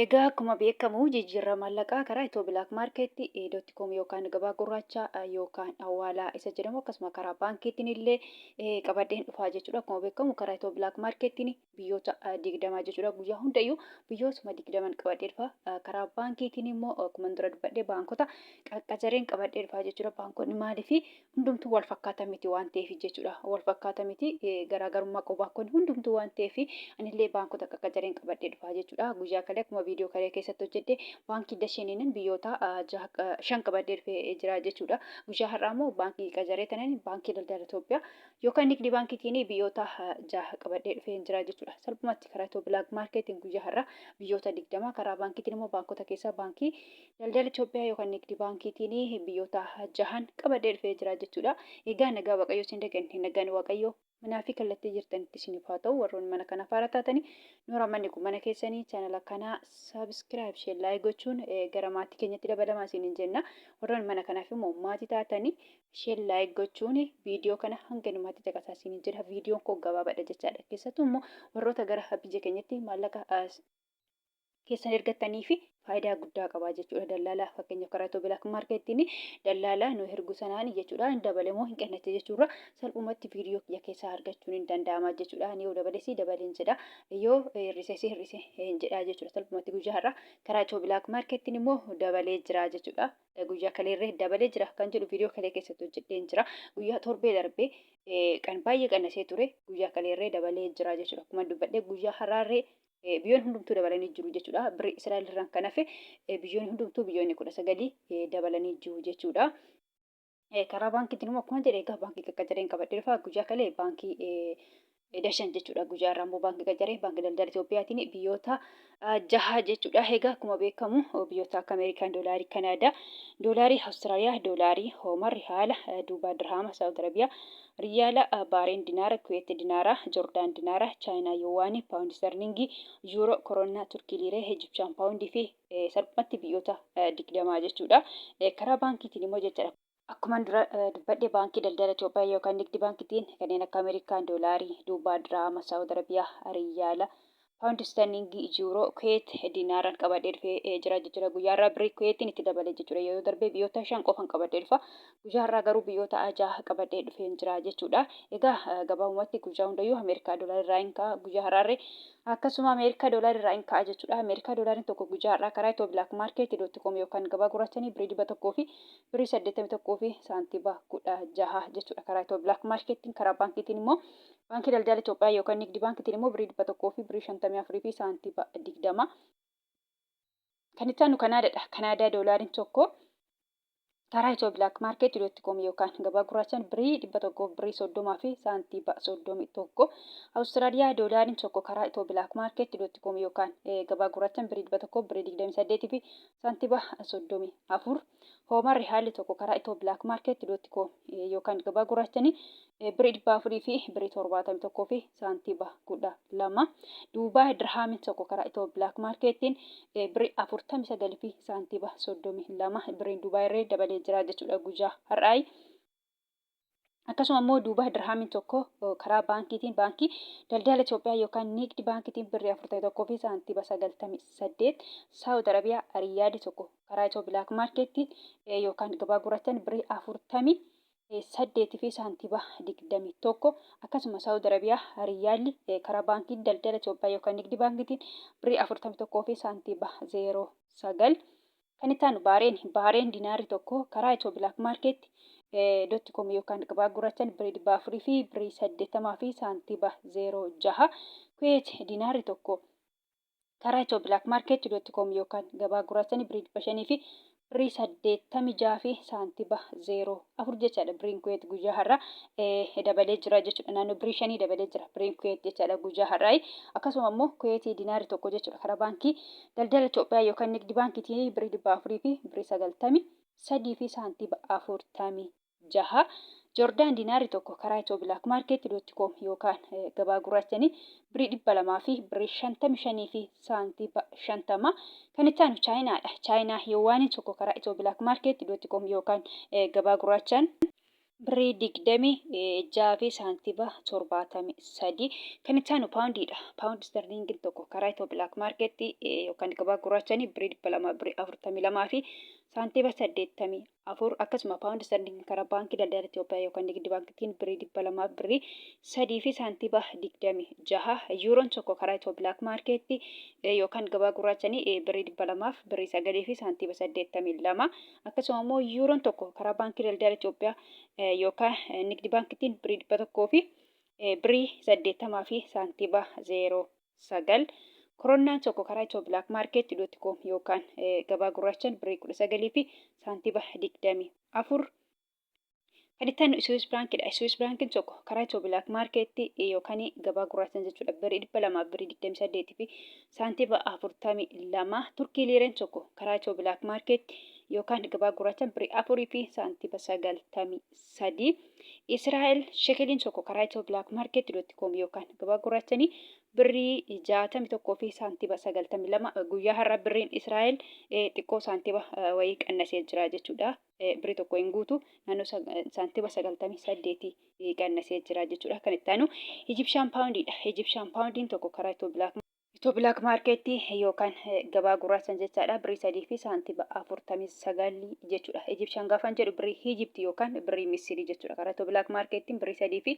Egaa akkuma beekamu jijjiirama maallaqaa karaa Itoo Bilaak Maarkeetti .com yookaan gabaa gurraachaa yookaan hawalaa isa jedhamu akkasuma karaa baankiitiin illee qabadheen dhufaa jechuudha. Akkuma beekamu karaa Itoo Bilaak Maarkeettiin biyyoota 20 jechuudha. Guyyaa hundayyuu biyyootuma 20 qabadhee dhufa. Karaa baankiitiin immoo akkuma dura dubbadhee baankota qaqqacareen qabadhee dhufaa jechuudha. Baankonni maaliif hundumtuu wal fakkaata miti waan ta'eef jechuudha. Wal fakkaata miti garaagarummaa qabu baankonni hundumtuu waan ta'eef anillee baankota qaqqacareen qabadhee dhufaa jechuudha. Guyyaa kale akkuma viidiyoo kalee keessatti hojjedhe baankii dashaniin biyyoota 5 qabadhee dhufee jira jechuudha. Guyyaa har'aa immoo baankii qacaree tanan baankii daldala Itoophiyaa yookaan nigdi baankiitiin biyyoota 6 qabadhee dhufee jira jechuudha. Salphumatti karaa Itoo Bilaak Maarkeetiin guyyaa har'aa biyyoota 20 karaa baankiitiin immoo baankota keessaa baankii daldala Itoophiyaa yookaan nigdi baankiitiin biyyoota 6 qabadhee dhufee jira jechuudha. Egaa nagaa waaqayyoo isin daganne nagaan waaqayyoo manaa fi kallattii jirtanitti isiniif haa ta'u. Warroonni mana kana faara taatanii noora manni kun mana keessanii chaanala kanaa saabskiraayib shee laayik gochuun gara maatii keenyatti dabalamaa isiniin jenna. Warroonni mana kanaaf immoo maatii taatanii shee laayik gochuun viidiyoo kana hanga numaatti caqasaa isiniin jedha. Viidiyoon koo gabaabaadha jechaadha. Keessattuu immoo warroota gara biyya keenyatti maallaqa keessan ergattanii fi faayidaa guddaa qabaa jechuudha. Dallaalaa fakkeenyaaf karaa Itoo Bilaak Maarkeettiin dallaalaa nu ergu sanaan jechuudha. Dabalee moo hin qannatte jechuudha. Salphumatti viidiyoo kiyya keessaa argachuun hin danda'ama jechuudha. Ani yoo dabalees dabaleen jedha. Yoo hir'ises hin jedha jechuudha. Salphumatti guyyaa har'aa karaa Itoo Bilaak Maarkeettiin immoo dabalee jira jechuudha. Guyyaa kaleerree dabalee jira kan jedhu viidiyoo kalee keessatti hojjedheen jira. Guyyaa torbee darbee kan baay'ee qannasee ture guyyaa kaleerree dabalee jira jechuudha. Akkuma dubbadhee guyyaa har'aarree biyyoonni hundumtuu dabalanii jiru jechuudha. Birrii Israa'el irraan kan hafe biyyoonni hundumtuu biyyoonni 19 dabalanii jiru jechuudha. Karaa baankiitiin immoo akkuma jedhe egaa baankii qaqqacareen qabadhee dhufa. Guyyaa kalee baankii dashan jechuudha. Guyyaa irraa immoo baankii qaqqacaree baankii daldala Itoophiyaatiin biyyoota 6 jechuudha. Egaa akkuma beekamu biyyoota akka Ameerikaan doolaarii, Kanaadaa doolaarii, Awustiraaliyaa doolaarii, hoomarri haala Duubaa dirhaama, Saawud Arabiyaa riyaala, Baareen dinaara, Kuweet dinaara, Joordaan dinaara, Chaayinaa yuwaanii, paawundi sterlingii, yuuroo, koronaa, turkii liiree, Ijipshaan paawundii fi salphumatti biyyoota 20 jechuudha. Karaa baankiitiin immoo jechuudha. Akkuma dura dubbadhee baankii daldala Itoophiyaa yookaan nigdi baankiitiin kanneen akka Ameerikaan doolaarii, Duubaa dirhaama, Saawud Arabiyaa riyaala, paawundi sterlingii, yuuroo, Kuweet dinaaraan qabadhee dhufee jira jechuudha. Guyyaa irraa birrii Kuweetiin itti dabalee jechuudha. Yeroo darbee biyyoota 5 qofan qabadhee dhufa. Guyyaa irraa garuu biyyoota 6 qabadhee dhufee jira jechuudha. Egaa gabaabumatti guyyaa hundayyuu Ameerikaa doolaarii irraa hin ka'a. Guyyaa har'aarree akkasuma Ameerikaa doolaarii irraa hin ka'a jechuudha. Ameerikaa doolaariin tokko guyyaa har'aa karaa Itoo Bilaak Maarkeetti.com yookaan gabaa gurraachanii birrii 100 fi birrii 81 fi saantiba 16 jechuudha. Karaa Itoo Bilaak Maarkeettiin karaa baankiitiin immoo baankii daldala Itoophiyaa yookaan nigdi baankiitiin immoo birrii 100 fi birrii 54 fi saantiba 20. Kan itti aanu Kanaadaadha. Kanaadaa doolaariin tokko karaa Itoo Bilaak Maarkeetti.com yookaan gabaa gurraachaan birrii 100 birrii 30 fi saantiba 31. Awustiraaliyaa doolaariin tokko karaa Itoo Bilaak Maarkeetti.com yookaan gabaa gurraachaan birrii 100 birrii 28 fi saantiba 34. Hoomarri haalli tokko karaa Itoo Bilaak Maarkeetti.com yookaan gabaa gurraachanii birrii 400 fi birrii 71 fi saantiba 12. Duubaa dirhaamiin tokko karaa Itoo Bilaak Maarkeettiin birrii 49 fi saantiba 32. Birriin Duubaa irree dabalee jira jechuudha guyyaa har'aa. Akkasuma immoo Duubaa dirhaamiin tokko karaa baankiitiin baankii daldala Itoophiyaa yookaan nigdi baankiitiin birrii 41 fi saantiba 98. Saawud Arabiyaa riyaali tokko karaa Itoo Bilaak Maarkeettiin yookaan gabaa gurraachaan birrii 48 fi saantiba 21. Akkasuma Saawud Arabiyaa riyaalli karaa baankii daldala Itoophiyaa yookaan nigdi baankiitiin birrii 41 fi saantiba 09. Kan itti aanu Baareen dinaarii tokko karaa Itoo Bilaak Maarkeetti.com yookaan gabaa gurraachaan birrii 400 fi birrii 80 fi saantiba 06. Kuweet dinaarii tokko karaa Itoo Bilaak Maarkeetti.com yookaan gabaa gurraachaan birrii 500 fi birrii 86 fi saantiba 04 jechaadha. Birriin Kuweet guyyaa har'aa dabalee jira jechuudha. Naannoo birrii 5 dabalee jira birriin Kuweet jechaadha guyyaa har'aa. Akkasuma immoo Kuweetii dinaarii tokko jechuudha. Karaa baankii daldala Itoophiyaa yookaan nigdi baankiitiin birrii 400 fi birrii 93 fi saantiba 46. Joordaan dinaarii tokko karaa Itoo Bilaak Maarkeetti.com yookaan gabaa gurraachanii birrii 200 fi birrii 55 fi saantiba 50. Kan itti aanu Chaayinaadha. Chaayinaa yuwaaniin tokko karaa Itoo Bilaak Maarkeetti.com yookaan gabaa gurraachaan birrii 26 fi saantiba 73. Kan itti aanu paawundiidha. Paawundi sterlingiin tokko karaa Itiyoo Bilaak Maarkeetti yookaan gabaa gurraachanii birrii 200 birrii 42 fi saantiba 84. Akkasuma paawundi sterlingii karaa baankii daldala Itoophiyaa yookaan Nigdi Baankitiin birrii 200 birrii 3 fi saantiba 26. Yuuroon tokko karaa Itiyoo Bilaak Maarkeetti yookaan gabaa gurraachanii birrii 200 birrii 9 fi saantiba 82. Akkasuma immoo yuuroon tokko karaa baankii daldala Itoophiyaa yookaan Nigdi Baankitiin birrii 100 fi birrii 80 fi saantiba 09. Koronnaan tokko karaa Itiyoo Bilaak Maarkeetti.com yookaan gabaa gurraachaan birrii 19 fi saantiba 24. Kan itti aanu Swiss Baankiidha. Swiss Baankiin tokko karaa Itiyoo Bilaak Maarkeetti yookaan gabaa gurraachaan jechuudha birrii 200 birrii 28 fi saantiba 42. Turkii liireen tokko karaa Itiyoo Bilaak Maarkeetti yookaan gabaa gurraachaan birrii 4 fi saantiba 93. Israa'el shekeliin tokko karaa Itiyoo Bilaak Maarkeetti.com yookaan gabaa gurraachanii birrii 61 fi saantiba 92. Guyyaa har'a birriin Israa'el xiqqoo saantiba wayii qannasee jira jechuudha. Birrii tokko hin guutu naannoo saantiba 98 qannasee jira jechuudha. Kan itti aanu Ijipshaan paawundiidha. Ijipshaan paawundiin tokko karaa Itiyoo Bilaak Maarkeetti yookaan gabaa gurraachaan jechaadha birrii 3 fi saantiba 49 jechuudha. Ijipshaan gaafan jedhu birrii Ijipti yookaan birrii Misirii jechuudha. Karaa Itiyoo Bilaak Maarkeettiin birrii 3 fi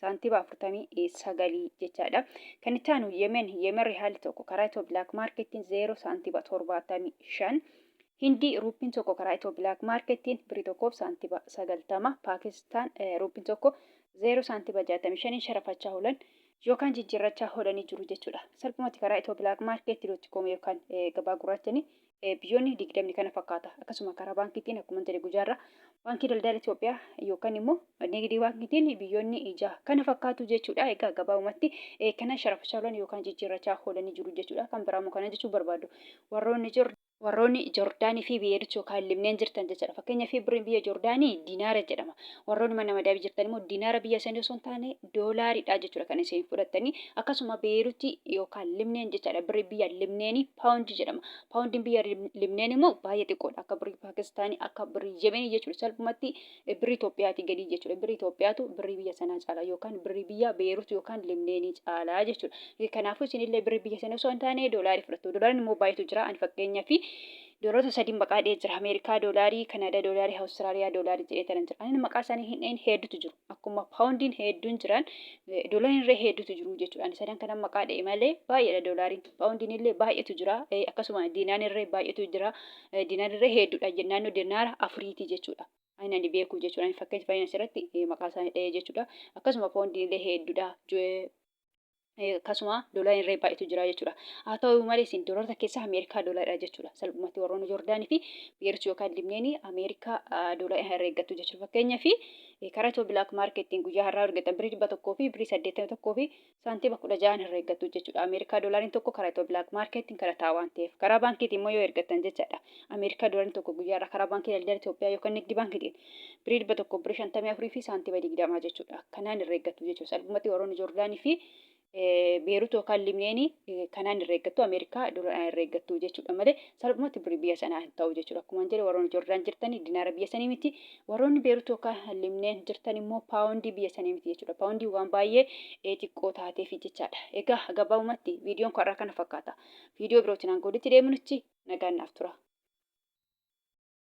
saantiba 49 jechaadha. Kan itti aanu Yemen rihaalli tokko karaa Itiyoo Bilaak Maarkeettiin 0 saantiba 75. Hindii ruupiin tokko karaa Itiyoo Bilaak Maarkeettiin birrii 1 saantiba 90. Paakistaan ruupiin tokko 0 saantiba 65 sharafachaa oolan yookaan jijjiirrachaa oolanii jiru jechuudha. Salphumatti karaa Itiyoo Bilaak Maarkeetti.com yookaan gabaa gurraachanii biyyoonni 20 kana fakkaata. Akkasuma karaa baankiitiin akkuma jedhe guyyaarra baankii daldala Itoophiyaa yookaan immoo Nigdi Baankiitiin biyyoonni 6 kana fakkaatu jechuudha. Egaa gabaabumatti kana sharafachaa oolan yookaan jijjiirrachaa oolanii jiru jechuudha. Kan biraamoo kana jechuu barbaadu warroonni Joordaanii fi biyya Itoophiyaa yookaan Libneen jirtan jechuudha. Fakkeenyaaf birriin biyya Joordaanii diinaara jedhama. Warroonni mana madaabii jirtan immoo diinaara biyya sanii osoo hin taane doolaariidha jechuudha kan isin fudhattanii. Akkasuma Beeruutii yookaan Libneen jechuudha. Birri biyya Libneenii paawundii jedhama. Paawundiin biyya Libneen immoo baay'ee xiqqoodha. Akka birrii Paakistaanii akka birrii Yemenii jechuudha. Salphumatti birrii Itoophiyaati gadi jechuudha. Birrii Itoophiyaatu birrii biyya sanaa caalaa yookaan birrii biyya Beeruut yookaan Libneenii caalaa jechuudha. Kanaafuu isinillee birrii biyya sanii osoo hin taane doolaarii fudhattu. Doolaariin immoo baay'eetu jira. Ani fakkeenyaaf doolaarota 3 maqaa dhahee jira. Ameerikaa doolaarii, Kanaadaa doolaarii, Awustiraaliyaa doolaarii jedhee tanan jira. Ani maqaa isaanii hin dhahin hedduutu jiru. Akkuma paawundiin hedduun jiran doolaariin illee hedduutu jiru jechuudha. Ani sadan kanan maqaa dhahe malee baay'eedha doolaariin. Paawundiin illee baay'eetu jira. Akkasuma diinaan illee baay'eetu jira. Diinaan illee hedduudha. Naannoo diinaara 4 jechuudha. Ani beeku jechuudha. Ani fakkeenya faayinansi irratti maqaa isaanii dhahee jechuudha. Akkasuma paawundiin illee hedduudha. Akkasuma doolaariin illee baay'eetu jira jechuudha. Haa ta'u malee isin doolaarota keessaa Ameerikaa doolaaridha jechuudha. Salphumatti warroonni Joordaanii fi Beeruut yookaan Libneenii Ameerikaa doolaara irraa eeggattu jechuudha. Fakkeenyaaf karaa Itiyoo Bilaak Maarkeettiin guyyaa har'aa argatan birrii 100 fi birrii 81 fi saantiba 16 irraa eeggattu jechuudha. Ameerikaa doolaariin tokko karaa Itiyoo Bilaak Maarkeettiin kana ta'a waan ta'eef karaa baankiitiin immoo yoo ergatan jechaadha. Ameerikaa doolaariin tokko guyyaa har'aa karaa baankii daldala Itoophiyaa yookaan Nigdi Baankiitiin birrii 100 birrii 54 fi saantiba 20 jechuudha. Kanaan irraa eeggattu jechuudha. Salphumatti warroonni Joordaanii fi Beeruut yookaan Libneenii kanaan irraa eeggattu Ameerikaa doolaaraan irraa eeggattu jechuudha malee salphumatti birrii biyya sanaa hin ta'u jechuudha. Akkuma jedhe warroonni Joordaan jirtanii diinaara biyya sanii miti. Warroonni Beeruut yookaan Libneen jirtan immoo paawundii biyya sanii miti jechuudha. Paawundii waan baay'ee xiqqoo taateef jechaadha. Egaa gabaabumatti viidiyoon kun har'a kana fakkaata. Viidiyoo birootiin hanga walitti deebinutti nagaan naaf tura.